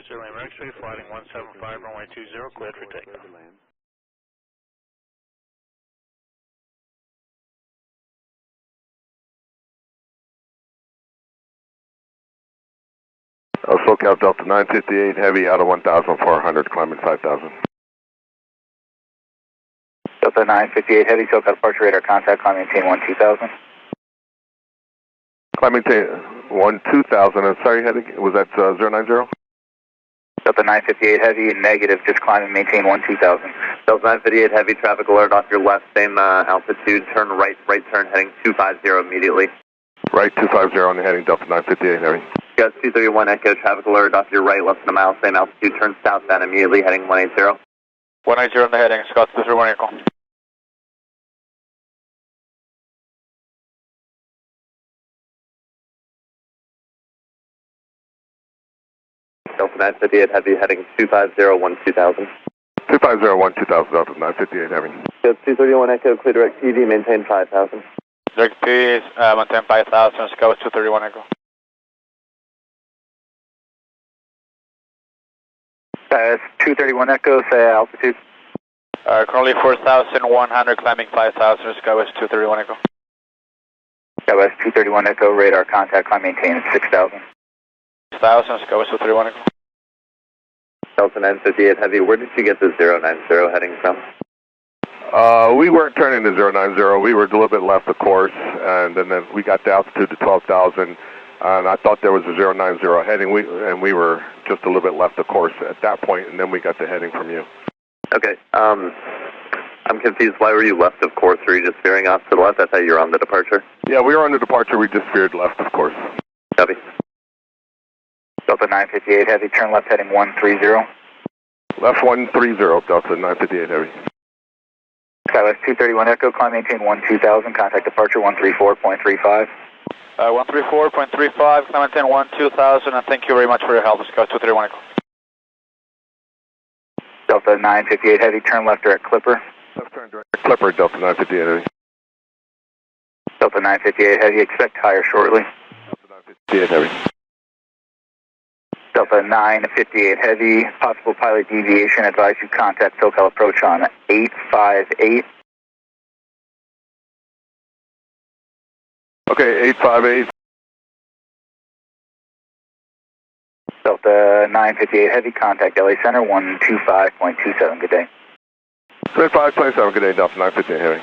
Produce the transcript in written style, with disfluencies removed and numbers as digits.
Departure Lane X-ray, flighting 175, runway 20, cleared for takeoff. SoCal Delta 958 Heavy out of 1,400, climbing 5,000. Delta 958 Heavy, SoCal departure radar contact, climb maintain 12000. Climb maintain 12000, I'm sorry, was that 090? Delta 958 Heavy, negative, just climb and maintain 12000. Delta 958 Heavy, traffic alert off your left, same altitude, turn right turn, heading 250 immediately. Right 250 on the heading, Delta 958 Heavy. Gus 231 Echo, traffic alert off your right, less than a mile, same altitude, turn southbound immediately, heading 180. 180 on the heading, Scott 231 Echo. Delta 958 Heavy, heading 250, 2000. 250 2000, Delta 958 Heavy. Gus 231 Echo, clear direct TV, maintain 5000. Direct TV, maintain 5000, Scott 231 Echo. 231 Echo, say altitude. Currently 4,100, climbing 5,000, Skywest 231 Echo. Skywest 231 Echo, radar contact, climb maintain at 6,000. 6,000, Skywest 231 Echo. Delta 958 Heavy, where did you get the 090 heading from? We weren't turning to 090, we were a little bit left of course, and then we got the altitude to 12,000, and I thought there was a 090 heading, and we were just a little bit left of course at that point, and then we got the heading from you. Okay, I'm confused, why were you left of course? Were you just veering off to the left? I thought you were on the departure. Yeah, we were on the departure, we just veered left of course. Copy. Delta 958 Heavy, turn left heading 130. Left 130, Delta 958 Heavy. Skywest 231 Echo, climb maintain 12000, contact departure 134.35. 134.35, climb maintain 12000, and thank you very much for your help, Scott 231 Echo. Delta 958 Heavy, turn left direct Clipper. Left turn direct Clipper, Delta 958 Heavy. Delta 958 Heavy, expect higher shortly. Delta 958 Heavy. Delta 958 Heavy, possible pilot deviation, advise you contact SoCal approach on 858. Okay, 858. Delta 958 Heavy, contact LA Center 125.27, good day. 2527, good day, Delta 958 Heavy.